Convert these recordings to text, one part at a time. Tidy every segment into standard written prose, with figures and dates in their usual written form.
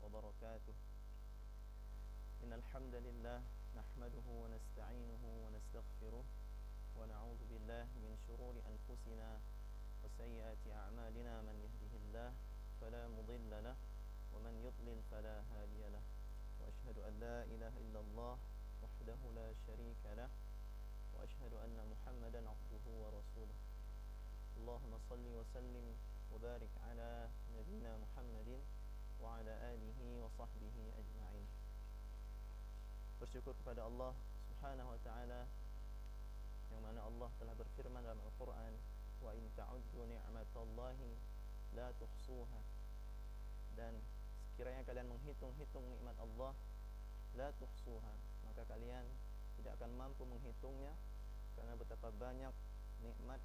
وبركاته. إن الحمد لله نحمده ونستعينه ونستغفره ونعوذ بالله من شرور أنفسنا وسيئات أعمالنا. من يهده الله فلا مضل له ومن يضلل فلا هادي له. وأشهد أن لا إله إلا الله وحده لا شريك له وأشهد أن محمدا عبده ورسوله. اللهم صل وسلم وبارك على نبينا محمد وعلى آله وصحبه أجمعين. Bersyukur kepada Allah Subhanahu wa taala yang mana Allah telah berfirman dalam Al-Qur'an, wa in ta'uddu ni'matallahi la tuhsuha. Dan sekiranya kalian menghitung-hitung nikmat Allah, la tuhsuha, maka kalian tidak akan mampu menghitungnya, karena betapa banyak nikmat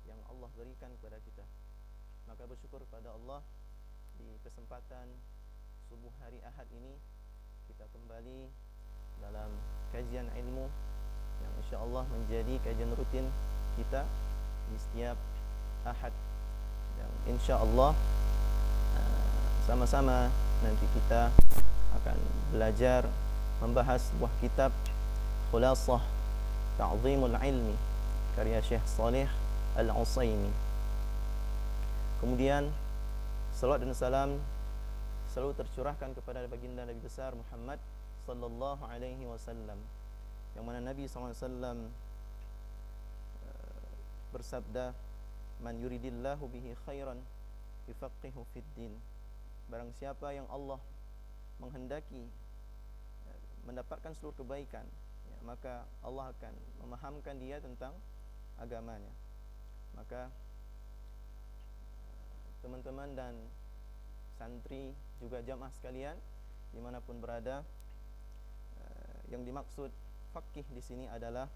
yang Allah berikan kepada kita. Maka bersyukur kepada Allah, di kesempatan subuh hari Ahad ini kita kembali dalam kajian ilmu yang insyaallah menjadi kajian rutin kita di setiap Ahad. Dan insyaallah sama-sama nanti kita akan belajar membahas sebuah kitab Khulasah Ta'zimul Ilmi karya Syekh Shalih Al-Utsaimin. Kemudian salawat dan salam selalu tercurahkan kepada baginda Nabi besar Muhammad sallallahu alaihi wasallam, yang mana Nabi sallallahu alaihi wasallam bersabda, man yuridillahu bihi khairan yufaqihu fid din. Barang siapa yang Allah menghendaki mendapatkan seluruh kebaikan, ya, maka Allah akan memahamkan dia tentang agamanya. Maka teman-teman dan santri juga jamaah sekalian dimanapun berada, yang dimaksud faqih di sini adalah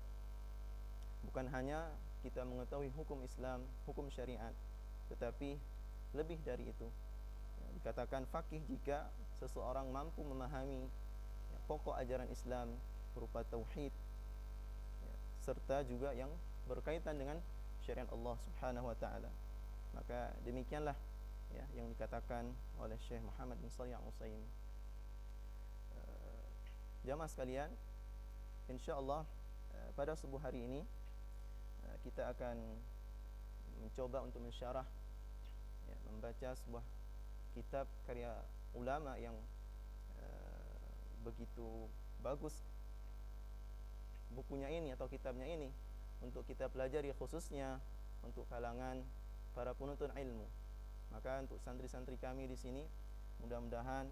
bukan hanya kita mengetahui hukum Islam, hukum syariat, tetapi lebih dari itu. Dikatakan faqih jika seseorang mampu memahami pokok ajaran Islam berupa tauhid, serta juga yang berkaitan dengan syariat Allah Subhanahu wa taala. Maka demikianlah ya yang dikatakan oleh Syekh Muhammad bin Shalih Al-Utsaimin. Jamaah sekalian, insyaallah pada subuh hari ini kita akan mencoba untuk mensyarah, ya, membaca sebuah kitab karya ulama yang begitu bagus bukunya ini atau kitabnya ini untuk kita pelajari, khususnya untuk kalangan para penuntut ilmu. Maka untuk santri-santri kami di sini, mudah-mudahan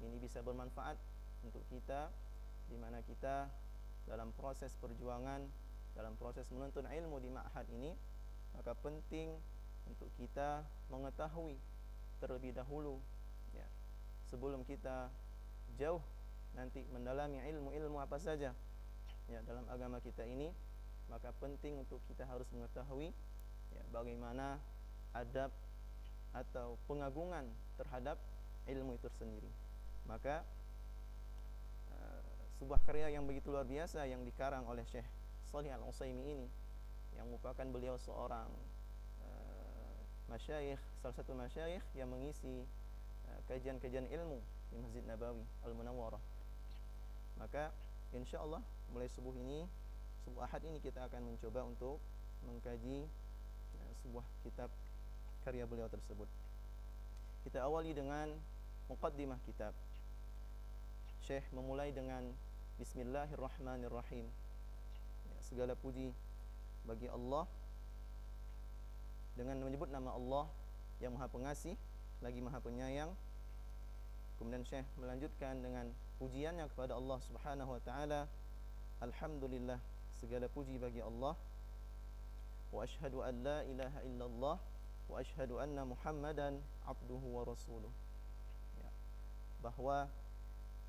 ini bisa bermanfaat untuk kita, di mana kita dalam proses perjuangan, dalam proses menuntut ilmu di ma'had ini, maka penting untuk kita mengetahui terlebih dahulu, ya, sebelum kita jauh nanti mendalami ilmu-ilmu apa saja, ya, dalam agama kita ini, maka penting untuk kita harus mengetahui, ya, bagaimana adab atau pengagungan terhadap ilmu itu sendiri. Maka sebuah karya yang begitu luar biasa yang dikarang oleh Syekh Shalih Al-Utsaimin ini, yang merupakan beliau seorang masyayikh, salah satu masyayikh yang mengisi kajian-kajian ilmu di Masjid Nabawi Al-Munawwarah. Maka insyaallah mulai subuh ini, subuh Ahad ini, kita akan mencoba untuk mengkaji sebuah kitab karya beliau tersebut. Kita awali dengan muqaddimah kitab. Syekh memulai dengan Bismillahirrahmanirrahim. Ya, segala puji bagi Allah, dengan menyebut nama Allah yang Maha Pengasih lagi Maha Penyayang. Kemudian Syekh melanjutkan dengan pujiannya kepada Allah Subhanahu wa taala. Alhamdulillah, segala puji bagi Allah. Wa asyhadu an la ilaha illallah wa asyhadu anna Muhammadan abduhu wa rasuluh. Ya, bahwa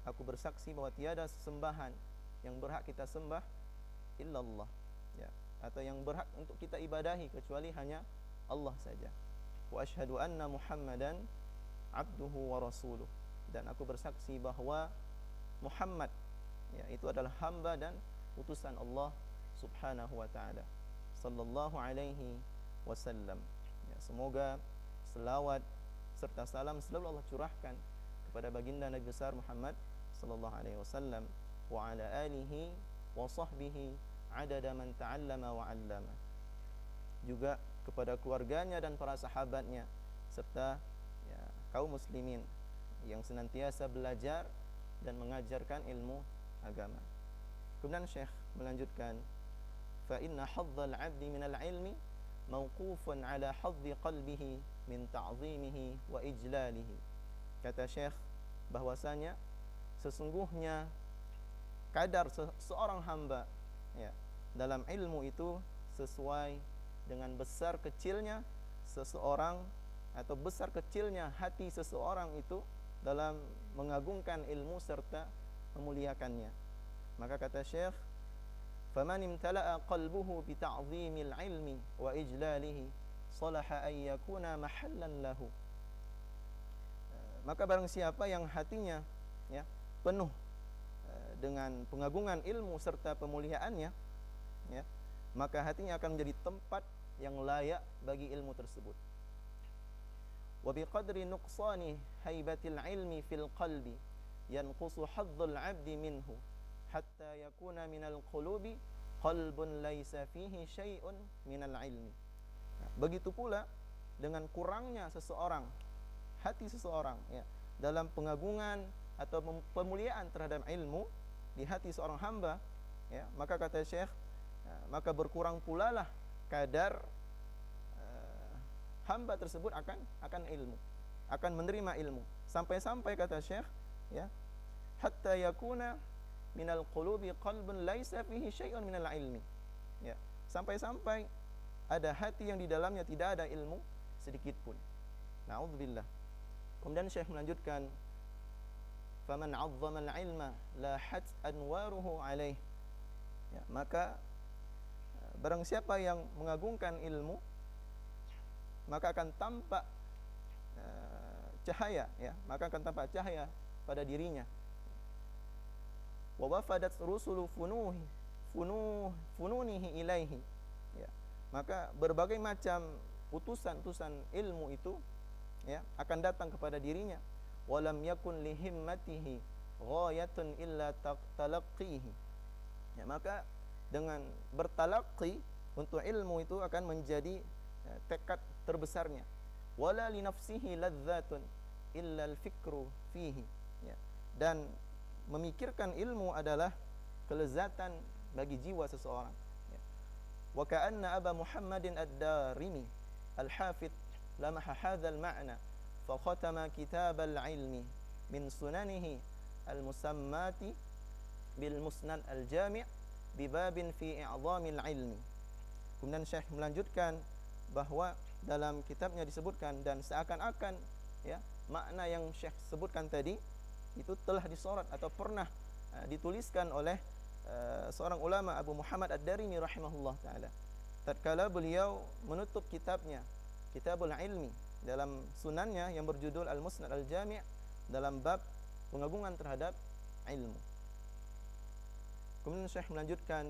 aku bersaksi bahwa tiada sesembahan yang berhak kita sembah illallah, ya, atau yang berhak untuk kita ibadahi kecuali hanya Allah saja. Wa asyhadu anna Muhammadan abduhu wa rasuluh, dan aku bersaksi bahwa Muhammad, ya, itu adalah hamba dan utusan Allah Subhanahu wa taala, sallallahu alaihi wasallam. Ya, semoga selawat serta salam selalu Allah curahkan kepada baginda Nabi besar Muhammad sallallahu alaihi wasallam wa ala alihi wa sahbihi adada man ta'allama wa 'allama. Juga kepada keluarganya dan para sahabatnya serta ya, kaum muslimin yang senantiasa belajar dan mengajarkan ilmu agama. Kemudian Syekh melanjutkan, fa inna hadzal 'abdi minal 'ilmi mawqufun 'ala hadzi qalbihi min ta'zimihi wa ijlalihi. Kata Syekh bahwasanya sesungguhnya kadar seorang hamba ya, dalam ilmu itu sesuai dengan besar kecilnya seseorang atau besar kecilnya hati seseorang itu dalam mengagungkan ilmu serta memuliakannya. Maka kata Syekh, faman imtala'a qalbuhu bi ta'zimil ilmi wa ijlalihi salaha an yakuna mahallan lahu. Maka barang siapa yang hatinya ya penuh dengan pengagungan ilmu serta pemuliaannya ya, maka hatinya akan menjadi tempat yang layak bagi ilmu tersebut. Wa biqadri nuqsani haibatil ilmi fil qalbi yanqusu hadzul 'abdi minhu hatta yakuna minal qulubi qalbun laisa fihi syai'un minal ilmi. Nah, begitu pula dengan kurangnya seseorang, hati seseorang ya, dalam pengagungan atau pemuliaan terhadap ilmu di hati seorang hamba ya, maka kata Syekh, maka berkurang pula lah kadar hamba tersebut akan ilmu, akan menerima ilmu, sampai-sampai kata Syekh ya, hatta yakuna minal qulubi qalbun laisa fihi syai'un minal ilmi ya, sampai-sampai ada hati yang di dalamnya tidak ada ilmu sedikit pun. Na'udzubillah. Kemudian Syekh melanjutkan, faman 'azzama al-'ilma lahat anwaruhu 'alaih. Ya, maka barang siapa yang mengagungkan ilmu, maka akan tampak cahaya ya, maka akan tampak cahaya pada dirinya. Wa wafadat rusulu fununihi ilaihi. Ya, maka berbagai macam utusan-utusan ilmu itu ya akan datang kepada dirinya. Walam yakun lihimmatihi ghayatun illa talaqqihi. Ya, maka dengan bertalaqi untuk ilmu itu akan menjadi tekad terbesarnya. Wala li nafsihi ladzatun illa al-fikru fihi. Ya, dan memikirkan ilmu adalah kelezatan bagi jiwa seseorang. Ya. Wa ka'anna Aba Muhammadin ad-Darimi al-Hafidh lamaha hadzal ma'na fa khatama kitab al-ilmi min sunanihi al-musammati bil musnad al-jami' bi babin fi i'dhamil ilmi. Kemudian Syekh melanjutkan bahwa dalam kitabnya disebutkan dan seakan-akan ya makna yang Syekh sebutkan tadi itu telah disorot atau pernah dituliskan oleh seorang ulama Abu Muhammad ad-Darimi rahimahullah taala tatkala beliau menutup kitabnya Kitabul Ilmi dalam sunannya yang berjudul Al-Musnad Al-Jami' dalam bab pengagungan terhadap ilmu. Kemudian Syekh melanjutkan,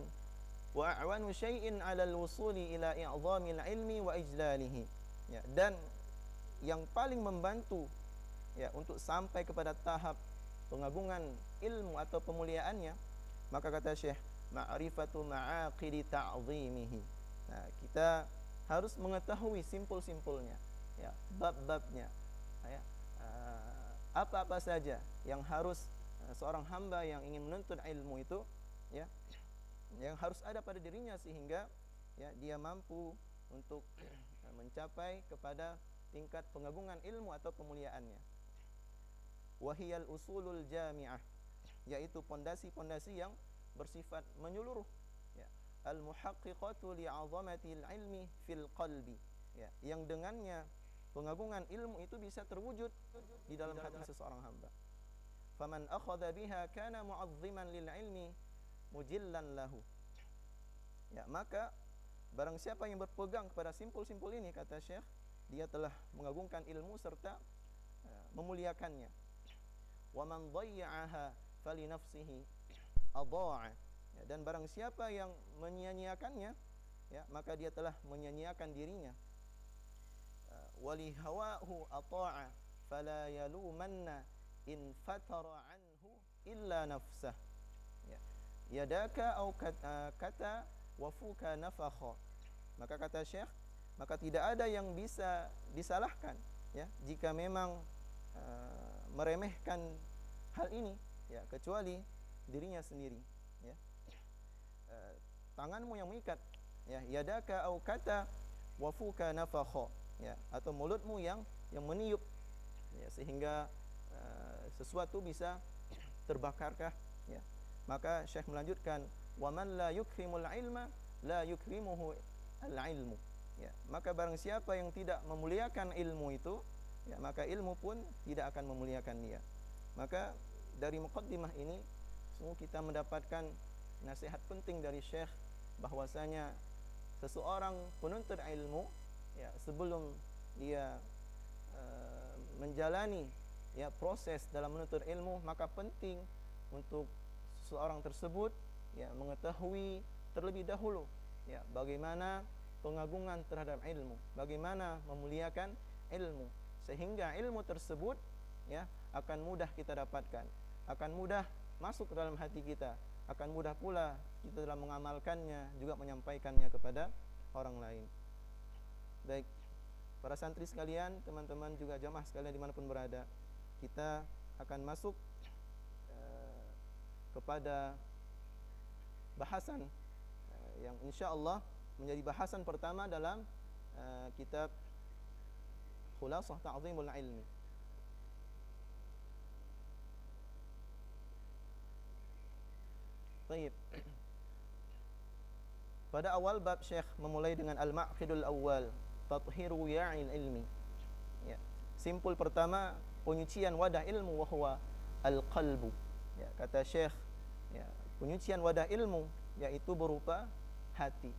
wa a'wanu syai'in 'ala al-wusuli ila i'dhamil ilmi wa ijlalihi. Ya, dan yang paling membantu ya untuk sampai kepada tahap pengagungan ilmu atau pemuliaannya, maka kata Syekh, ma'rifatu ma'aqidi ta'zimihi. Nah, kita harus mengetahui simpul-simpulnya ya, bab-babnya ya, apa-apa saja yang harus seorang hamba yang ingin menuntut ilmu itu ya, yang harus ada pada dirinya sehingga ya dia mampu untuk mencapai kepada tingkat pengagungan ilmu atau pemuliaannya. Wahiyal usulul jami'ah, yaitu pondasi-pondasi yang bersifat menyeluruh ya, al muhaqqiqatu li'azamatil ilmi fil qalbi ya, yang dengannya pengagungan ilmu itu bisa terwujud di dalam hati seseorang hamba. Faman akhadha biha kana mu'azziman lil ilmi mujillan lahu. Ya, maka barang siapa yang berpegang kepada simpul-simpul ini, kata Syekh, dia telah mengagungkan ilmu serta memuliakannya. Wa man dhayya'aha fali nafsihi adha'a. Ya, dan barang siapa yang menyia-nyiakannya ya, maka dia telah menyia-nyiakan dirinya. Wali hawahu ata'a fala yalumanna in fatara anhu illa nafsah. Ya. Yadaka au kata wafuka nafakha. Maka kata Syekh, maka tidak ada yang bisa disalahkan ya jika memang meremehkan hal ini ya, kecuali dirinya sendiri ya. Tanganmu yang mengikat ya, yadaka au kata wafuka nafakha ya, atau mulutmu yang meniup ya, sehingga sesuatu bisa terbakarkah ya. Maka Syekh melanjutkan, wa man la yukrimul ilma la yukrimuhu al-ilmu ya. Maka barang siapa yang tidak memuliakan ilmu itu ya, maka ilmu pun tidak akan memuliakan dia. Maka dari muqaddimah ini semua kita mendapatkan nasihat penting dari Syekh, bahwasanya seseorang penuntut ilmu ya, sebelum dia menjalani ya proses dalam menuntut ilmu, maka penting untuk seseorang tersebut ya mengetahui terlebih dahulu ya bagaimana pengagungan terhadap ilmu, bagaimana memuliakan ilmu, sehingga ilmu tersebut ya akan mudah kita dapatkan, akan mudah masuk ke dalam hati kita, akan mudah pula kita dalam mengamalkannya, juga menyampaikannya kepada orang lain. Baik, para santri sekalian, teman-teman juga jamaah sekalian dimanapun berada, kita akan masuk kepada bahasan yang insyaAllah menjadi bahasan pertama dalam kitab Khulasah Ta'zimul Ilmi. Baik. Pada awal bab Syekh memulai dengan al-ma'qidul awal, tathiru ya'il ilmi. Ya. Simpul pertama, penyucian wadah ilmu, wa huwa al-qalbu. Ya, kata Syekh, ya, penyucian wadah ilmu yaitu berupa hati.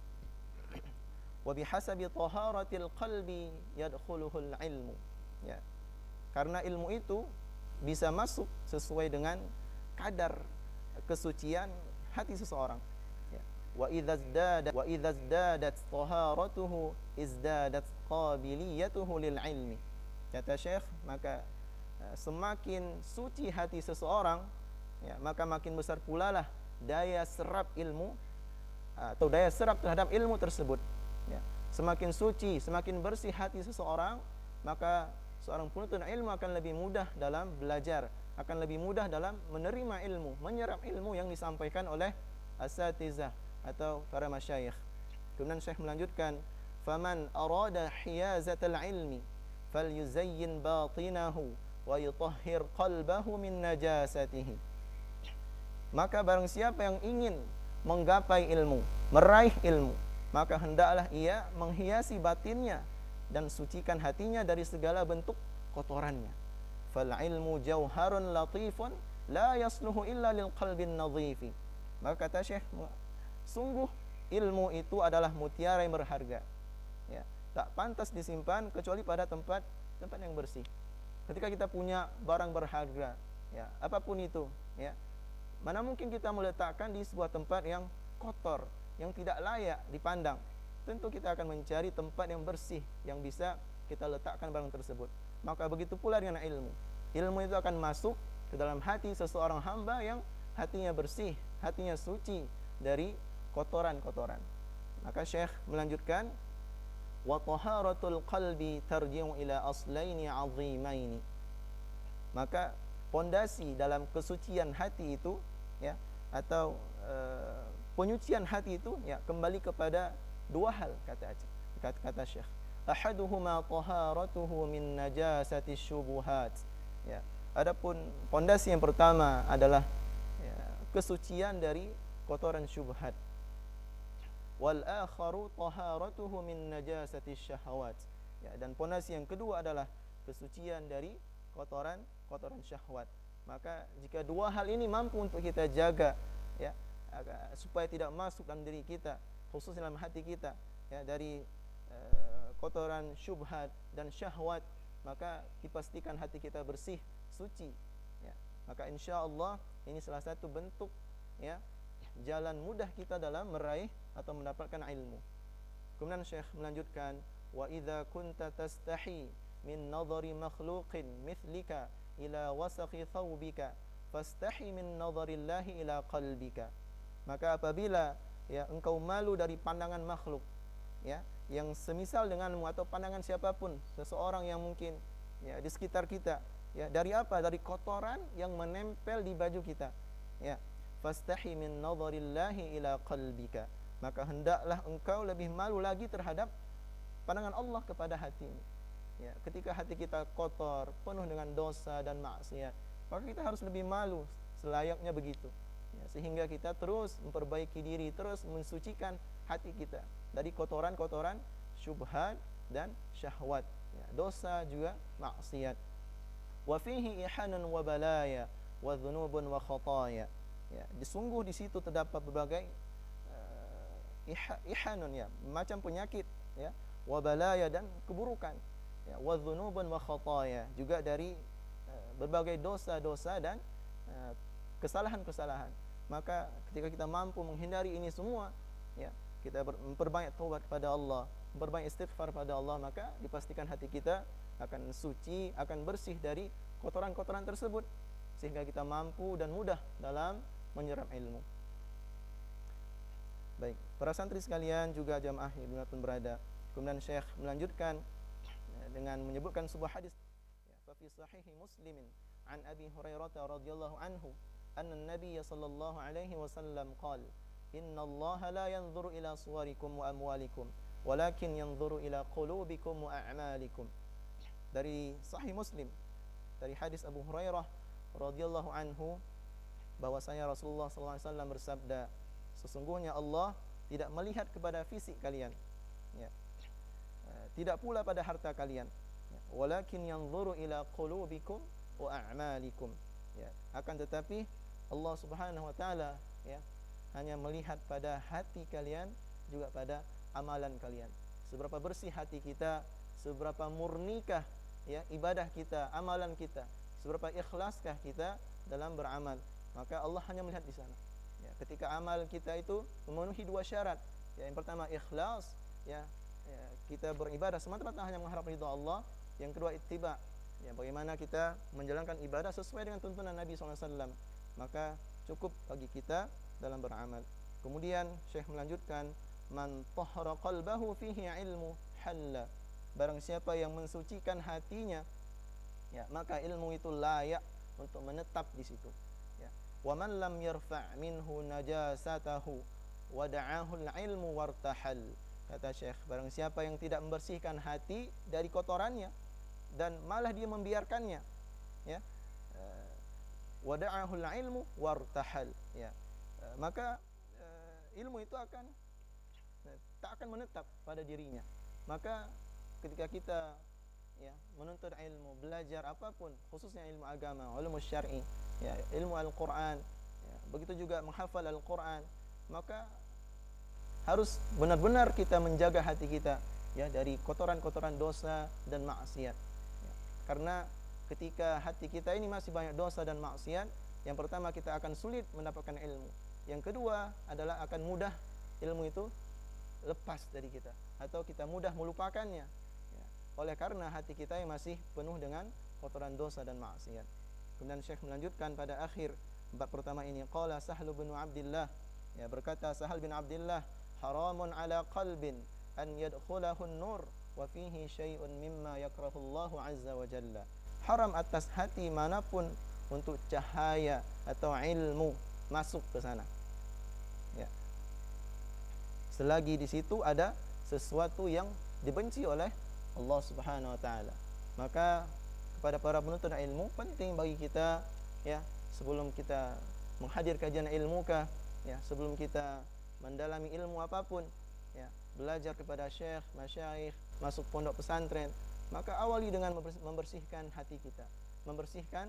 Wa bihasabi taharatil qalbi yadkhuluhul ilmu. Ya. Karena ilmu itu bisa masuk sesuai dengan kadar kesucian hati seseorang. Ya. Wa idza izdadat taharatuhu izdadat qabiliyatuhu lil ilmi. Kata Syekh, maka semakin suci hati seseorang ya, maka makin besar pula lah daya serap ilmu atau daya serap terhadap ilmu tersebut ya. Semakin suci, semakin bersih hati seseorang, maka seorang penuntut ilmu akan lebih mudah dalam belajar, akan lebih mudah dalam menerima ilmu, menyerap ilmu yang disampaikan oleh asatizah atau para masyayikh. Kemudian Syekh melanjutkan, faman arada hiyazatal ilmi falyuzayyin batinahu wa yutahhir qalbahu min najasatihi. Maka barang siapa yang ingin menggapai ilmu, meraih ilmu, maka hendaklah ia menghiasi batinnya dan sucikan hatinya dari segala bentuk kotorannya. Fal ilmu jauharun latifun la yasluhu illa lil qalbin nadhifi. Maka kata Syekh, sungguh ilmu itu adalah mutiara yang berharga ya, tak pantas disimpan kecuali pada tempat yang bersih. Ketika kita punya barang berharga ya, apapun itu ya, mana mungkin kita meletakkan di sebuah tempat yang kotor, yang tidak layak dipandang. Tentu kita akan mencari tempat yang bersih, yang bisa kita letakkan barang tersebut. Maka begitu pula dengan ilmu. Ilmu itu akan masuk ke dalam hati seseorang hamba yang hatinya bersih, hatinya suci dari kotoran-kotoran. Maka Syekh melanjutkan, wa taharatul qalbi tarji'u ila aslaini 'azimaini. Maka pondasi dalam kesucian hati itu ya, atau penyucian hati itu ya, kembali kepada dua hal, kata Syekh. Ahaduhuma taharatuhu min najasati syubuhat ya. Adapun pondasi yang pertama adalah ya, kesucian dari kotoran syubhat. Wal akharu taharatuhu min najasati syahawat ya, dan pondasi yang kedua adalah kesucian dari kotoran syahwat. Maka jika dua hal ini mampu untuk kita jaga ya, supaya tidak masuk dalam diri kita, khususnya dalam hati kita ya, dari kotoran syubhat dan syahwat, maka dipastikan hati kita bersih, suci ya. Maka insyaallah ini salah satu bentuk ya, jalan mudah kita dalam meraih atau mendapatkan ilmu. Kemudian Syekh melanjutkan, wa idza kunta tastahi min nadhari makhluqin mithlika ila wasakhi thawbika fastahi min nadharillahi ila qalbika. Maka apabila ya engkau malu dari pandangan makhluk ya yang semisal denganmu atau pandangan siapapun, seseorang yang mungkin ya di sekitar kita, ya dari apa? Dari kotoran yang menempel di baju kita. Ya, fastahi min nadharillahi ila qalbika. Maka hendaklah engkau lebih malu lagi terhadap pandangan Allah kepada hatimu. Ya, ketika hati kita kotor, penuh dengan dosa dan maksiat, maka kita harus lebih malu selayaknya begitu. Ya, sehingga kita terus memperbaiki diri, terus mensucikan hati kita dari kotoran-kotoran syubhat dan syahwat, ya, dosa juga maksiat. Wa fihi ihanun wa balaya wa dhunubun wa khataya. Ya, sungguh di situ terdapat berbagai ihanun, ya, macam penyakit, ya, wa balaya dan keburukan, ya, wa dhunubun wa khataya, juga dari berbagai dosa-dosa dan kesalahan-kesalahan. Maka ketika kita mampu menghindari ini semua, ya, kita memperbanyak taubat kepada Allah, memperbanyak istighfar pada Allah, maka dipastikan hati kita akan suci, akan bersih dari kotoran-kotoran tersebut, sehingga kita mampu dan mudah dalam menyerap ilmu. Baik, para santri sekalian, juga jamaah yang dimanapun berada, kemudian Syekh melanjutkan dengan menyebutkan sebuah hadis, ya, fa fi sahih Muslimin an Abi Hurairah radhiyallahu anhu anna an-nabiy sallallahu alaihi wasallam qala inna Allah la yanzuru ila suwarikum wa amwalikum walakin yanzuru ila qulubikum wa a'malikum. Dari Sahih Muslim dari hadis Abu Hurairah radhiyallahu anhu bahwasanya Rasulullah sallallahu alaihi wasallam bersabda, sesungguhnya Allah tidak melihat kepada fisik kalian, ya, tidak pula pada harta kalian, ya, walakin yanzuru ila qulubikum wa a'malikum, ya, akan tetapi Allah Subhanahu wa taala, ya, hanya melihat pada hati kalian, juga pada amalan kalian. Seberapa bersih hati kita, seberapa murnikah, ya, ibadah kita, amalan kita, seberapa ikhlaskah kita dalam beramal, maka Allah hanya melihat di sana. Ya, ketika amal kita itu memenuhi dua syarat, ya, yang pertama ikhlas, ya, kita beribadah semata-mata hanya mengharap ridha Allah. Yang kedua ittiba, ya, bagaimana kita menjalankan ibadah sesuai dengan tuntunan Nabi SAW, maka cukup bagi kita dalam beramal. Kemudian Syekh melanjutkan, man tahara qalbahu fihi ilmu halla, barang siapa yang mensucikan hatinya, ya, maka ilmu itu layak untuk menetap di situ, ya. Wa man lam yarfa' minhu najasatahu wa da'ahu al-ilmu wartahal, kata Syekh, barang siapa yang tidak membersihkan hati dari kotorannya dan malah dia membiarkannya, ya, wa da'ahu al-ilmu wartahal, ya, maka ilmu itu tak akan menetap pada dirinya. Maka ketika kita, ya, menuntut ilmu, belajar apapun, khususnya ilmu agama, ilmu syar'i, ya, ilmu Al-Quran, ya, begitu juga menghafal Al-Quran, maka harus benar-benar kita menjaga hati kita, ya, dari kotoran-kotoran dosa dan maksiat, ya. Karena ketika hati kita ini masih banyak dosa dan maksiat, yang pertama kita akan sulit mendapatkan ilmu. Yang kedua adalah akan mudah ilmu itu lepas dari kita, atau kita mudah melupakannya, ya, oleh karena hati kita yang masih penuh dengan kotoran dosa dan maksiat. Kemudian Syekh melanjutkan pada akhir bab pertama ini, qala Sahal bin Abdillah, ya, berkata Sahal bin Abdillah, haramun ala qalbin an yadkhulahu an-nur wa fihi syai'un mimma yakrahullahu azza wa jalla. Haram atas hati manapun untuk cahaya atau ilmu masuk ke sana, ya, selagi di situ ada sesuatu yang dibenci oleh Allah Subhanahu wa taala. Maka kepada para penuntut ilmu penting bagi kita, ya, sebelum kita menghadir kajian ilmu kah, ya, sebelum kita mendalami ilmu apapun, ya, belajar kepada syekh, masyayikh, masuk pondok pesantren, maka awali dengan membersihkan hati kita, membersihkan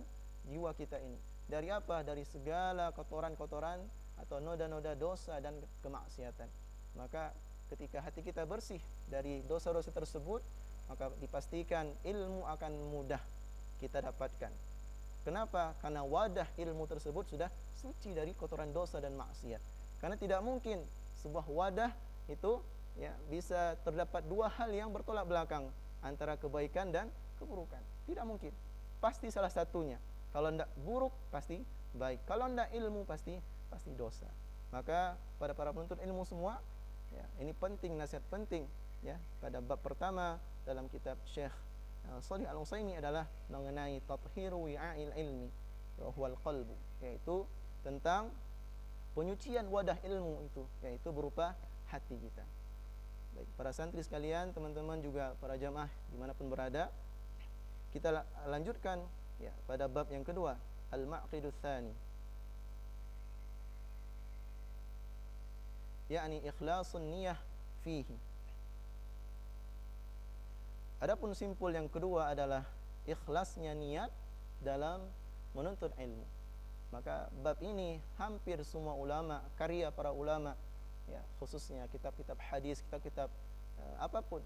jiwa kita ini. Dari apa? Dari segala kotoran-kotoran atau noda-noda dosa dan kemaksiatan. Maka ketika hati kita bersih dari dosa-dosa tersebut, maka dipastikan ilmu akan mudah kita dapatkan. Kenapa? Karena wadah ilmu tersebut sudah suci dari kotoran dosa dan maksiat. Karena tidak mungkin sebuah wadah itu, ya, bisa terdapat dua hal yang bertolak belakang antara kebaikan dan keburukan. Tidak mungkin. pasti salah satunya. Kalau tidak buruk pasti baik. Kalau tidak ilmu pasti dosa. Maka pada para penuntut ilmu semua, ya, ini penting, nasihat penting, ya, pada bab pertama dalam kitab Syekh Shalih Al-Utsaimin adalah mengenai tathiru wi'a'il ilmi wa huwal qalbu, yaitu tentang penyucian wadah ilmu itu, yaitu berupa hati kita. Baik, para santri sekalian, teman-teman juga para jamaah dimanapun berada, kita lanjutkan, ya, pada bab yang kedua, al-ma'qidus tsani, yakni ikhlasun niyah fihi. Adapun simpul yang kedua adalah ikhlasnya niat dalam menuntut ilmu. Maka bab ini hampir semua ulama, karya para ulama, ya, khususnya kitab-kitab hadis, kitab-kitab apapun,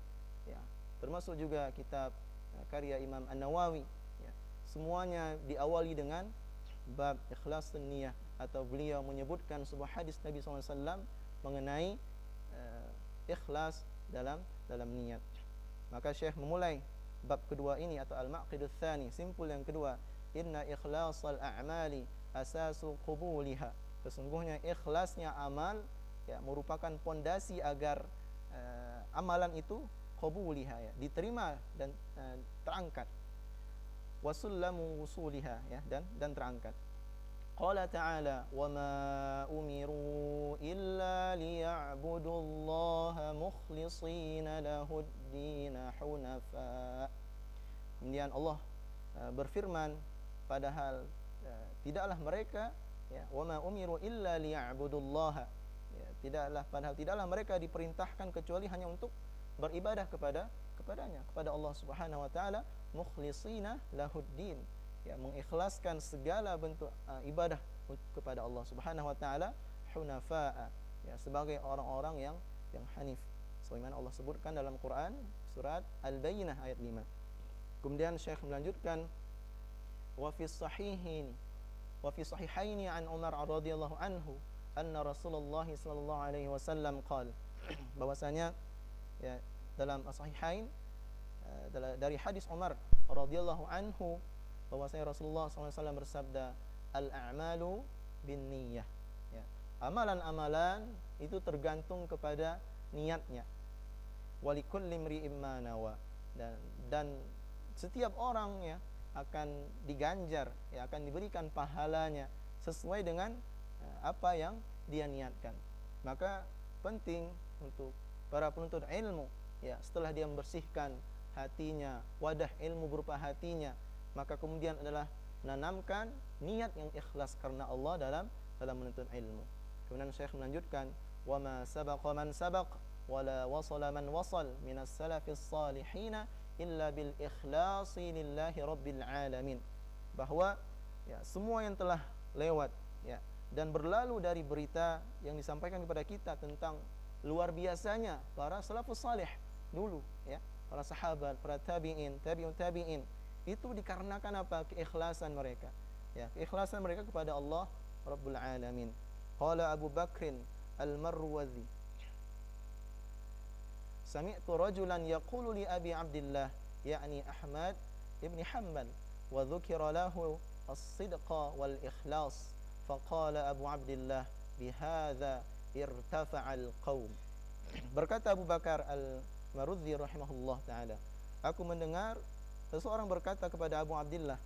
ya, termasuk juga kitab karya Imam An-Nawawi, ya, semuanya diawali dengan bab ikhlasun niyah, atau beliau menyebutkan sebuah hadis Nabi SAW mengenai ikhlas dalam niat. Maka Syekh memulai bab kedua ini atau al-maqidus tsani, simpul yang kedua, inna ikhlasal a'mali asasu qubuliha. Sesungguhnya ikhlasnya amal, ya, merupakan pondasi agar amalan itu qubuliha, ya, diterima dan terangkat. Wasullamu wusuliha, ya, dan terangkat. Qala ta'ala wa ma umiru illa liya'budullaha mukhlishina lahud-din hunafa. Kemudian Allah berfirman, padahal tidaklah mereka, ya, wa ma umiru illa liya'budullaha, ya, tidaklah mereka diperintahkan kecuali hanya untuk beribadah kepadanya, kepada Allah Subhanahu wa taala, mukhlishina lahud-din, ya, mengikhlaskan segala bentuk ibadah kepada Allah Subhanahu wa taala, hunafa'a, ya, sebagai orang-orang yang hanif, sebagaimana Allah sebutkan dalam Quran surat Al-Bayyinah ayat 5. Kemudian Syekh melanjutkan, wa fi sahihaini an Umar radhiyallahu anhu anna Rasulullah sallallahu alaihi wasallam qala, bahwasanya, ya, dalam as-sahihain dari hadis Umar radhiyallahu anhu bahwasanya Rasulullah SAW bersabda, al-a'malu binniyah, ya, amalan-amalan itu tergantung kepada niatnya. Walikulli imri'in ma nawa, dan setiap orang, ya, akan diganjar, ya, akan diberikan pahalanya sesuai dengan apa yang dia niatkan. Maka penting untuk para penuntut ilmu, ya, setelah dia membersihkan hatinya, wadah ilmu berupa hatinya, maka kemudian adalah menanamkan niat yang ikhlas karena Allah dalam menuntut ilmu. Kemudian Syekh melanjutkan, wa ma sabaqa man sabaq wa la wasala man wasal minas salafis salihin illa bil ikhlasi lillahi rabbil alamin. Bahwa, ya, semua yang telah lewat, ya, dan berlalu dari berita yang disampaikan kepada kita tentang luar biasanya para salafus salih dulu, ya, para sahabat, para tabi'in, tabi'ut tabi'in, itu dikarenakan apa? Keikhlasan mereka, ya, keikhlasan mereka kepada Allah Rabbul Alamin. Qala Abu Bakrin Al-Marwazi, sami'tu rajulan yaqulu li Abi Abdillah, yakni Ahmad ibn Hanbal, wa dhukira lahu as-sidqa wal ikhlas, faqala Abu Abdillah bihadza irtafa'al qaum. Berkata Abu Bakar Al-Marwazi rahimahullah ta'ala, aku mendengar seseorang berkata kepada Abu Abdillah,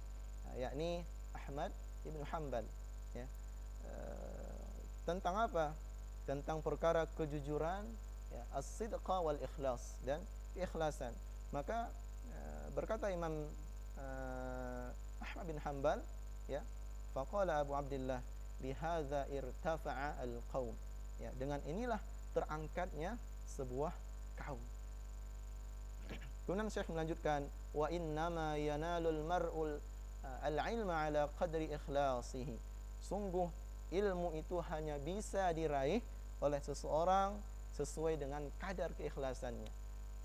yakni Ahmad ibn Hanbal, ya, tentang apa? Tentang perkara kejujuran, ya, as-sidqa wal ikhlas, dan keikhlasan. Maka berkata Imam Ahmad bin Hanbal, ya, faqala Abu Abdillah bihadza irtafa'a al-qaum, ya, dengan inilah terangkatnya sebuah kaum. Kemudian Syekh melanjutkan, wa innama yanalul mar'ul al-ilma ala qadri ikhlasihi. Sungguh ilmu itu hanya bisa diraih oleh seseorang sesuai dengan kadar keikhlasannya.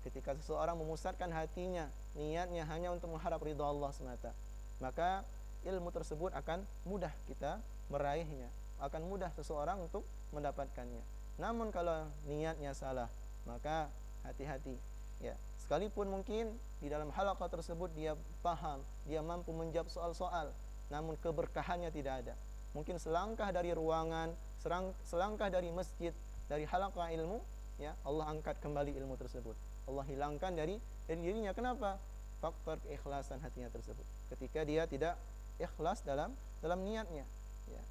Ketika seseorang memusatkan hatinya, niatnya hanya untuk mengharap ridha Allah semata, maka ilmu tersebut akan mudah kita meraihnya, akan mudah seseorang untuk mendapatkannya. Namun kalau niatnya salah, maka hati-hati, Ya, sekalipun mungkin di dalam halaqah tersebut dia paham, dia mampu menjawab soal-soal, namun keberkahannya tidak ada. Mungkin selangkah dari ruangan, selangkah dari masjid, dari halaqah ilmu, ya Allah angkat kembali ilmu tersebut. Allah hilangkan dari dirinya. Kenapa? Faktor keikhlasan hatinya tersebut. Ketika dia tidak ikhlas dalam niatnya. Ya.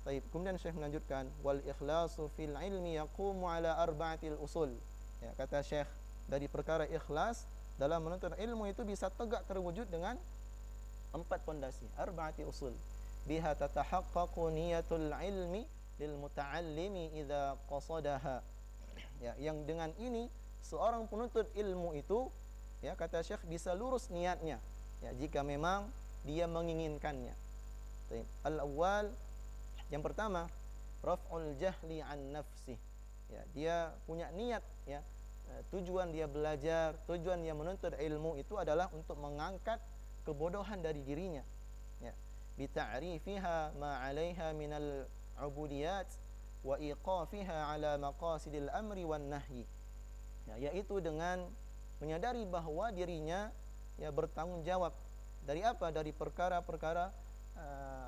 Baik, kemudian Syekh melanjutkan, wal ikhlasu fil ilmi yaqumu ala arba'atil usul. Ya, kata Syekh, dari perkara ikhlas dalam menuntut ilmu itu bisa tegak terwujud dengan 4 pondasi, arba'ati usul. Biha tatahaqqaqu niyatul ilmi lil muta'allimi idza qasadaha. Ya, yang dengan ini seorang penuntut ilmu itu, ya kata Syekh, bisa lurus niatnya, ya jika memang dia menginginkannya. Al-awwal, yang pertama, raf'ul jahli an nafsih. Ya, dia punya niat, ya. Tujuan dia belajar, tujuan dia menuntut ilmu itu adalah untuk mengangkat kebodohan dari dirinya. Ya. Bi ta'rifiha ma 'alaiha minal 'ubudiyat wa iqafiha 'ala maqasidil amri wan nahyi. Ya, yaitu dengan menyadari bahwa dirinya ya bertanggung jawab dari apa? Dari perkara-perkara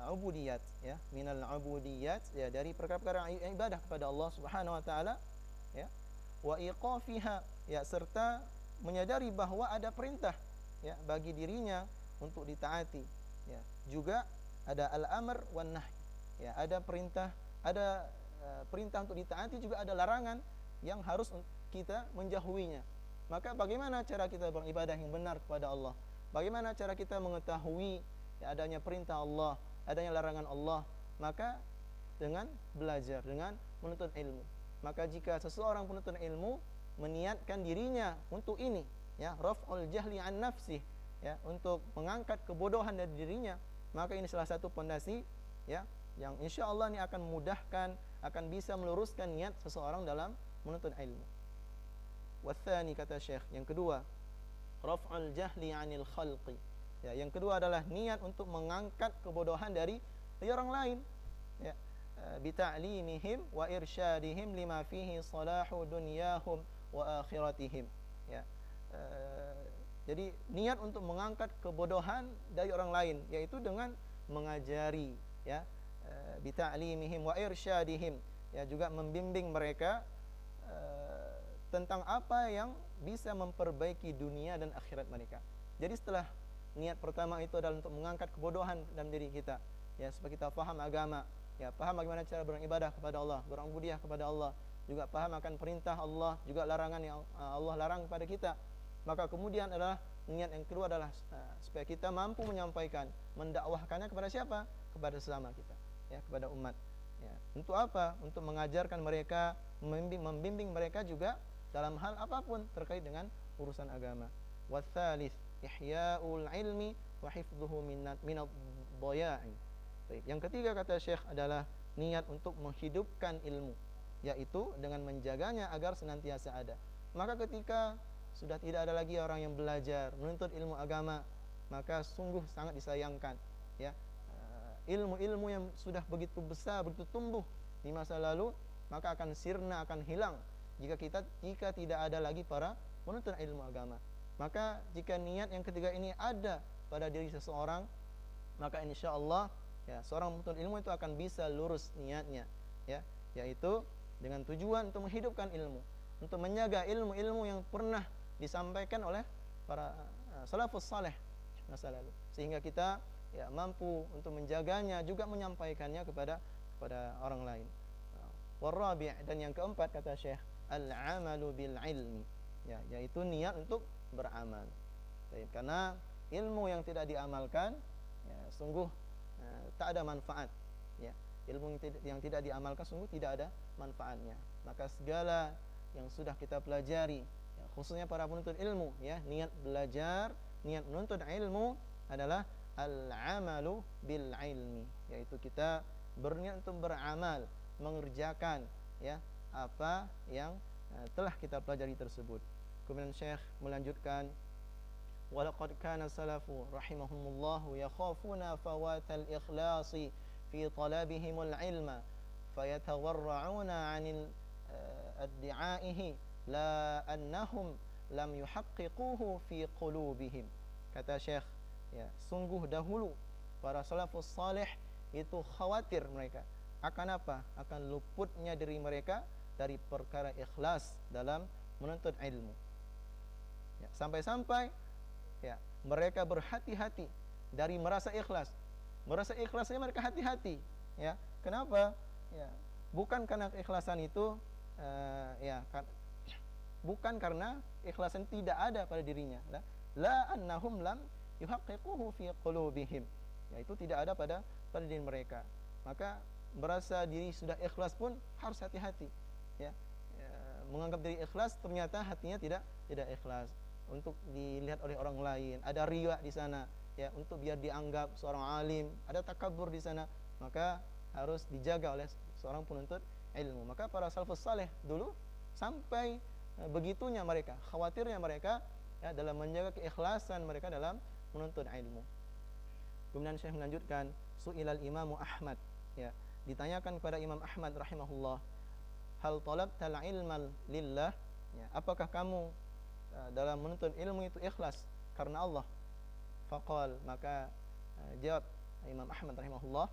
ubudiyat, ya, minal ubudiyat, ya dari perkara-perkara ibadah kepada Allah Subhanahu wa taala, ya. Wa iqafiha, ya serta menyadari bahwa ada perintah, ya bagi dirinya untuk ditaati, ya. Juga ada al-amr wan nahy. Ya, ada perintah, ada perintah untuk ditaati, juga ada larangan yang harus kita menjauhinya. Maka bagaimana cara kita beribadah yang benar kepada Allah? Bagaimana cara kita mengetahui ya, adanya perintah Allah, adanya larangan Allah? Maka dengan belajar, dengan menuntut ilmu. Maka jika seseorang penuntut ilmu meniatkan dirinya untuk ini, ya, raf'ul jahli an nafsih, ya, untuk mengangkat kebodohan dari dirinya, maka ini salah satu pondasi, ya, yang insyaallah ini akan memudahkan, akan bisa meluruskan niat seseorang dalam menuntut ilmu. Wathani, kata Syekh, yang kedua, raf'ul jahli 'anil khalqi. Ya, yang kedua adalah niat untuk mengangkat kebodohan dari orang lain, ya, bi ta'limihim wa irsyadihim lima fihi salahu dunyahum wa akhiratihim. Ya. Jadi niat untuk mengangkat kebodohan dari orang lain, yaitu dengan mengajari, ya, bi ta'limihim wa irsyadihim, ya, juga membimbing mereka tentang apa yang bisa memperbaiki dunia dan akhirat mereka. Jadi setelah niat pertama itu adalah untuk mengangkat kebodohan dalam diri kita, ya, supaya kita paham agama, ya, paham bagaimana cara beribadah kepada Allah, berubudiyah kepada Allah, juga paham akan perintah Allah, juga larangan yang Allah larang kepada kita. Maka kemudian adalah niat yang kedua adalah supaya kita mampu menyampaikan, mendakwahkannya kepada siapa? Kepada sesama kita, ya, kepada umat. Ya. Untuk apa? Untuk mengajarkan mereka, membimbing mereka juga dalam hal apapun terkait dengan urusan agama. Watsalits ihya'ul ilmi wa hifdhuhu minadh-dhaya'i. Yang ketiga, kata Syekh, adalah niat untuk menghidupkan ilmu, yaitu dengan menjaganya agar senantiasa ada. Maka ketika sudah tidak ada lagi orang yang belajar menuntut ilmu agama, maka sungguh sangat disayangkan, ya, ilmu-ilmu yang sudah begitu besar, begitu tumbuh di masa lalu, maka akan sirna, akan hilang jika tidak ada lagi para penuntut ilmu agama. Maka jika niat yang ketiga ini ada pada diri seseorang, maka insyaallah, ya, seorang penuntut ilmu itu akan bisa lurus niatnya, ya, yaitu dengan tujuan untuk menghidupkan ilmu, untuk menjaga ilmu-ilmu yang pernah disampaikan oleh para salafus saleh masa lalu, sehingga kita, ya, mampu untuk menjaganya, juga menyampaikannya kepada orang lain. Warabi', dan yang keempat, kata Syekh, al-amalu bil ilmi, ya, yaitu niat untuk beramal. Karena ilmu yang tidak diamalkan, ya, sungguh tak ada manfaat, ya. Ilmu yang tidak diamalkan sungguh tidak ada manfaatnya. Maka segala yang sudah kita pelajari, ya, khususnya para penuntut ilmu, ya, niat belajar, niat menuntut ilmu adalah al-amalu bil ilmi, yaitu kita berniat untuk beramal, mengerjakan, ya, apa yang telah kita pelajari tersebut. Kemudian Syekh melanjutkan, walaqad kana salafu rahimahumullahu yakhafuna fawatal ikhlasi fi talabihimul ilma fayatawarra'una 'anil addi'aihi la annahum lam yuhaqqiquhu fi qulubihim. Kata Syekh, ya, sungguh dahulu para salafus saleh itu khawatir mereka akan apa? Akan luputnya diri mereka dari perkara ikhlas dalam menuntut ilmu. Ya, sampai-sampai ya, mereka berhati-hati dari merasa ikhlas. Merasa ikhlasnya mereka hati-hati. Ya, kenapa? Ya, bukan karena keikhlasan itu bukan karena ikhlasan tidak ada pada dirinya. La annahum lam yuhaqqiquhu fi qulubihim. Ya, itu tidak ada pada diri mereka. Maka merasa diri sudah ikhlas pun harus hati-hati. Ya, menganggap diri ikhlas ternyata hatinya tidak ikhlas. Untuk dilihat oleh orang lain, ada riya di sana, ya, untuk biar dianggap seorang alim, ada takabur di sana, maka harus dijaga oleh seorang penuntut ilmu. Maka para salafus saleh dulu sampai begitunya mereka, khawatirnya mereka, ya, dalam menjaga keikhlasan mereka dalam menuntut ilmu. Kemudian Syekh melanjutkan, su'ilal Imam Ahmad, ya, ditanyakan kepada Imam Ahmad rahimahullah, hal talabtal ilmal lillah, ya, apakah kamu dalam menuntut ilmu itu ikhlas karena Allah? Faqal, maka jawab Imam Ahmad rahimahullah,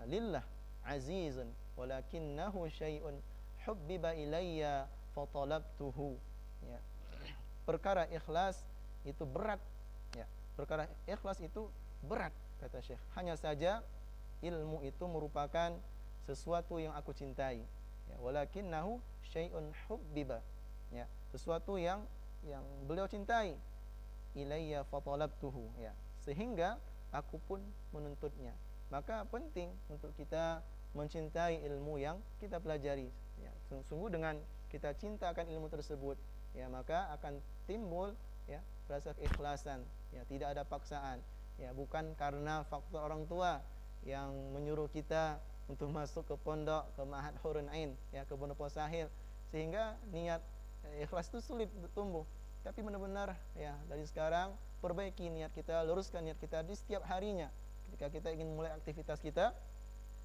lillah azizun walakinnahu syai'un hubbiba ilayya fatalabtuhu. Ya, perkara ikhlas itu berat, ya, perkara ikhlas itu berat, kata Syekh. Hanya saja ilmu itu merupakan sesuatu yang aku cintai, ya, walakinnahu syai'un hubbiba, ya, sesuatu yang beliau cintai, ilayya fatalabtuhu, ya, sehingga aku pun menuntutnya. Maka penting untuk kita mencintai ilmu yang kita pelajari, ya, sungguh dengan kita cintakan ilmu tersebut, ya, maka akan timbul, ya, rasa keikhlasan, ya, tidak ada paksaan, ya, bukan karena faktor orang tua yang menyuruh kita untuk masuk ke pondok, ke Ma'had Hurun Ain, ya, ke Pondok Pesahir, sehingga niat ikhlas itu sulit untuk tumbuh. Tapi benar-benar, ya, dari sekarang perbaiki niat kita, luruskan niat kita di setiap harinya. Ketika kita ingin mulai aktivitas kita,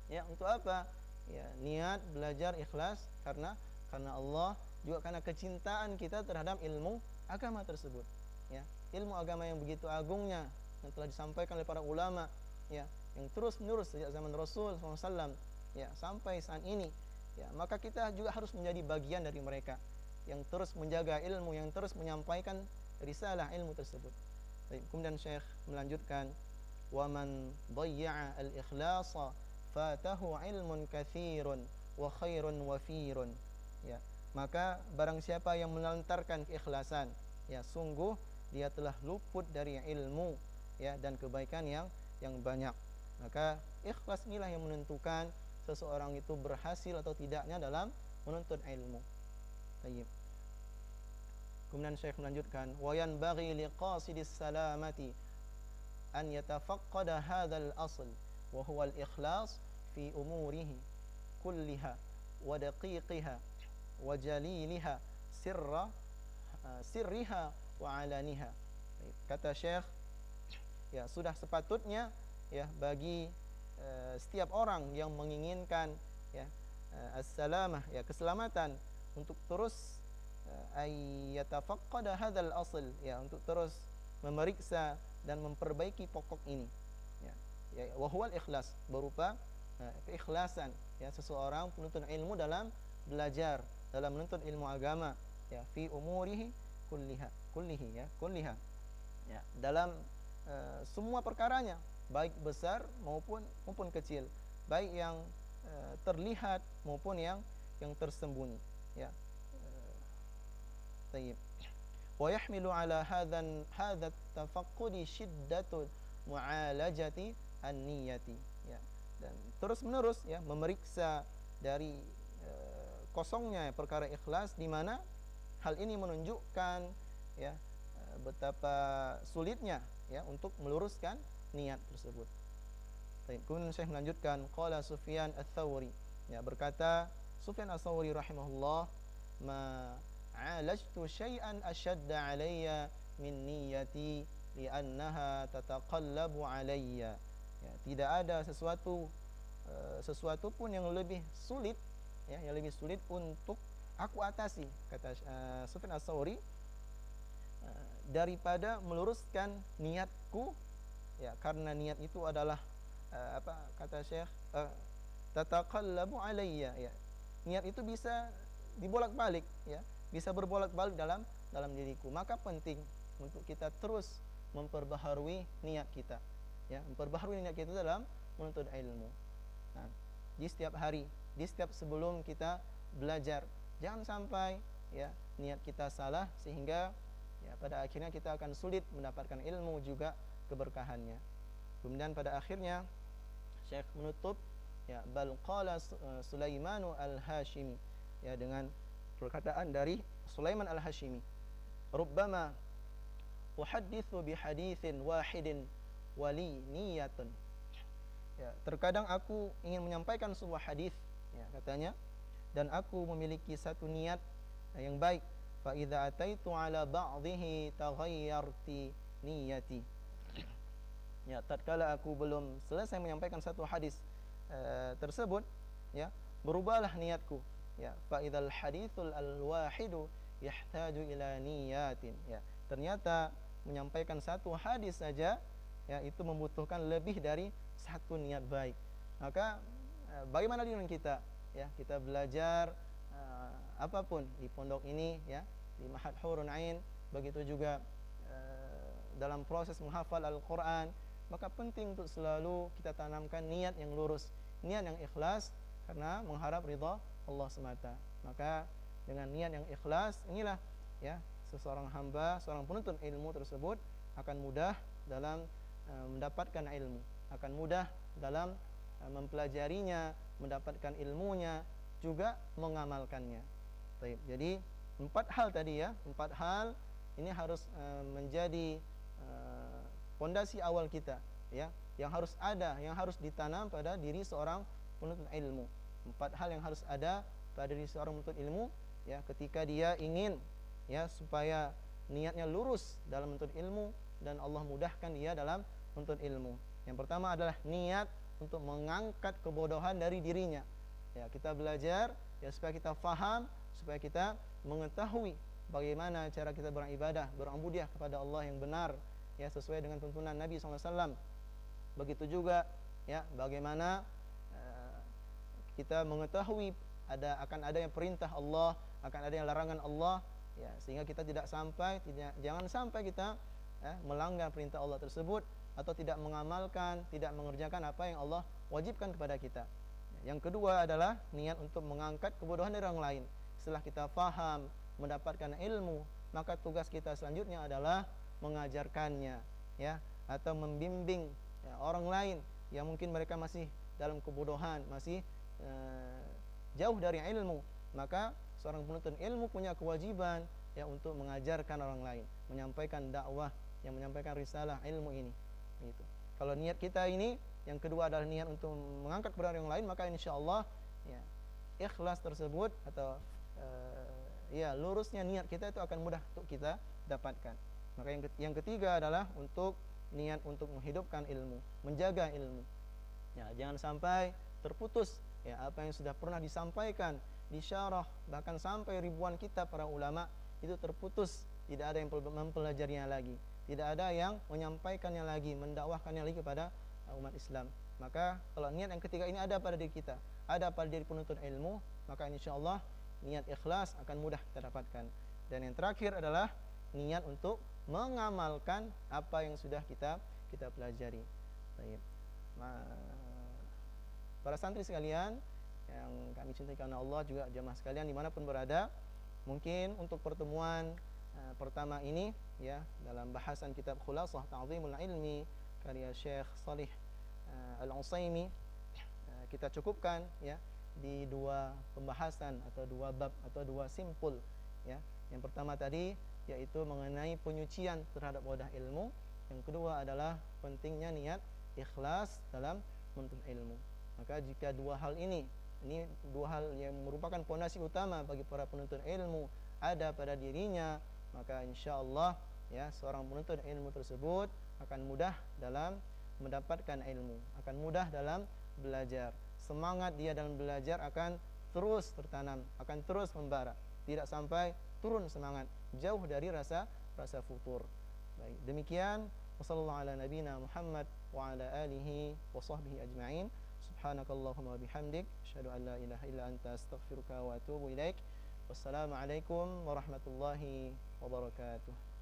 ya, untuk apa? Ya, niat belajar ikhlas karena Allah, juga karena kecintaan kita terhadap ilmu agama tersebut. Ya, ilmu agama yang begitu agungnya yang telah disampaikan oleh para ulama, ya, yang terus menerus sejak zaman Rasul SAW, ya, sampai saat ini. Ya, maka kita juga harus menjadi bagian dari mereka yang terus menjaga ilmu, yang terus menyampaikan risalah ilmu tersebut. Kemudian Syekh melanjutkan, wa man dhayya'a al-ikhlasa fatahu ilmun katsirun wa khairun wafirun. Ya, maka barang siapa yang menelantarkan keikhlasan, ya, sungguh dia telah luput dari ilmu, ya, dan kebaikan yang banyak. Maka ikhlas inilah yang menentukan seseorang itu berhasil atau tidaknya dalam menuntut ilmu. Baik. Kemudian Syekh melanjutkan, wa yanbaghi liqasidis salamati an yatafaqqada hadzal asl wa huwa al-ikhlas fi umurihi kulliha wa daqiqiha wa jaliliha sirriha wa alaniha. Kata Syekh, ya, sudah sepatutnya, ya, bagi setiap orang yang menginginkan, ya, as-salamah, ya, keselamatan, untuk terus yatafaqqada hadzal asl, ya, untuk terus memeriksa dan memperbaiki pokok ini, ya, wa huwal ikhlas, berupa keikhlasan, ya, seseorang penuntut ilmu dalam belajar, dalam menuntut ilmu agama, ya, fi umurihi kulliha, ya, dalam semua perkaranya, baik besar maupun kecil, baik yang terlihat maupun yang tersembunyi, ya. Tayyib. Wa yahmilu ala hadha tafaqqudi shiddatul mu'alajati an-niyati, ya, dan terus menerus, ya, memeriksa dari kosongnya perkara ikhlas, di mana hal ini menunjukkan, ya, betapa sulitnya, ya, untuk meluruskan niat tersebut. Baik, kemudian Syekh melanjutkan, qala Sufyan ats-Tsauri, ya, berkata Sufyan ats-Tsauri rahimahullah, ma alajtu syai'an ashadda alayya min niyyati li'annaha tataqallabu alayya. Ya, tidak ada sesuatu pun yang lebih sulit, ya, yang lebih sulit untuk aku atasi, kata Sufyan Ats-Tsauri, daripada meluruskan niatku, ya, karena niat itu adalah apa kata Syekh, tataqallabu alayya, ya, niat itu bisa dibolak-balik, ya, bisa berbolak-balik dalam diriku. Maka penting untuk kita terus memperbaharui niat kita, ya, memperbaharui niat kita dalam menuntut ilmu. Nah, di setiap hari, di setiap sebelum kita belajar, jangan sampai, ya, niat kita salah sehingga, ya, pada akhirnya kita akan sulit mendapatkan ilmu juga keberkahannya. Kemudian pada akhirnya Syekh menutup, ya, bal qala Sulaimanu al-Hashimi, ya, dengan perkataan dari Sulaiman al-Hashimi, rubbama uhaddithu bihaditsin wahidin wali niyatun, ya, terkadang aku ingin menyampaikan sebuah hadis, ya, katanya, dan aku memiliki satu niat yang baik, fa idza ataitu ala ba'dhihi taghayyarti niyati, ya, tatkala aku belum selesai menyampaikan satu hadis tersebut, ya, berubahlah niatku, ya, fa idzal haditsul al-wahidu yahtaju ila niyatin, ya, ternyata menyampaikan satu hadis saja, ya, itu membutuhkan lebih dari satu niat baik. Maka bagaimana dengan kita, ya, kita belajar apapun di pondok ini, ya, di Ma'had Hurun Ain, begitu juga dalam proses menghafal Al-Qur'an, maka penting untuk selalu kita tanamkan niat yang lurus, niat yang ikhlas karena mengharap ridha Allah semata. Maka dengan niat yang ikhlas inilah, ya, seseorang hamba, seorang penuntut ilmu tersebut akan mudah dalam mendapatkan ilmu, akan mudah dalam mempelajarinya, mendapatkan ilmunya, juga mengamalkannya. Baik, jadi 4 hal tadi, ya, 4 hal ini harus menjadi pondasi awal kita, ya, yang harus ada, yang harus ditanam pada diri seorang penuntut ilmu. 4 hal yang harus ada pada diri seorang penuntut ilmu, ya, ketika dia ingin, ya, supaya niatnya lurus dalam menuntut ilmu dan Allah mudahkan dia dalam menuntut ilmu. Yang pertama adalah niat untuk mengangkat kebodohan dari dirinya. Ya, kita belajar, ya, supaya kita faham, supaya kita mengetahui bagaimana cara kita beribadah, berubudiyah kepada Allah yang benar, ya, sesuai dengan tuntunan Nabi SAW. Begitu juga, ya, bagaimana kita mengetahui akan ada yang perintah Allah, akan ada yang larangan Allah, ya, sehingga kita jangan sampai kita, ya, melanggar perintah Allah tersebut atau tidak mengamalkan, tidak mengerjakan apa yang Allah wajibkan kepada kita. Yang kedua adalah niat untuk mengangkat kebodohan dari orang lain. Setelah kita faham, mendapatkan ilmu, maka tugas kita selanjutnya adalah mengajarkannya, ya, atau membimbing, ya, orang lain yang mungkin mereka masih dalam kebodohan, masih jauh dari ilmu. Maka seorang penuntut ilmu punya kewajiban, ya, untuk mengajarkan orang lain, menyampaikan dakwah, yang menyampaikan risalah ilmu ini. Gitu. Kalau niat kita ini, yang kedua adalah niat untuk mengangkat kebenaran yang lain, maka insyaallah, ya, ikhlas tersebut atau ya, lurusnya niat kita itu akan mudah untuk kita dapatkan. Maka yang ketiga adalah untuk niat untuk menghidupkan ilmu, menjaga ilmu. Ya, jangan sampai terputus, ya, apa yang sudah pernah disampaikan, disyarah, bahkan sampai ribuan kitab para ulama itu terputus, tidak ada yang mempelajarinya lagi, tidak ada yang menyampaikannya lagi, mendakwahkannya lagi kepada umat Islam. Maka kalau niat yang ketiga ini ada pada diri kita, ada pada diri penuntut ilmu, maka insyaallah niat ikhlas akan mudah kita dapatkan. Dan yang terakhir adalah niat untuk mengamalkan apa yang sudah kita pelajari. Baik. Para santri sekalian yang kami cintai karena Allah, juga jamaah sekalian dimanapun berada, mungkin untuk pertemuan pertama ini, ya, dalam bahasan kitab Khulasah Ta'zimul Ilmi karya Syekh Shalih Al-Utsaimin, kita cukupkan, ya, di 2 pembahasan atau 2 bab atau 2 simpul, ya. Yang pertama tadi yaitu mengenai penyucian terhadap wadah ilmu, yang kedua adalah pentingnya niat ikhlas dalam menuntut ilmu. Maka jika 2 hal ini 2 hal yang merupakan pondasi utama bagi para penuntut ilmu ada pada dirinya, maka insyaallah, ya, seorang penuntut ilmu tersebut akan mudah dalam mendapatkan ilmu, akan mudah dalam belajar. Semangat dia dalam belajar akan terus tertanam, akan terus membara, tidak sampai turun semangat, jauh dari rasa futur. Baik, demikian wassallallahu ala nabiyina Muhammad wa ala alihi wa sahbihi ajma'in. Subhanakallahumma wa bihamdik, asyhadu an la ilaha illa anta, astaghfiruka wa atubu ilaik. Wassalamualaikum warahmatullahi wabarakatuh.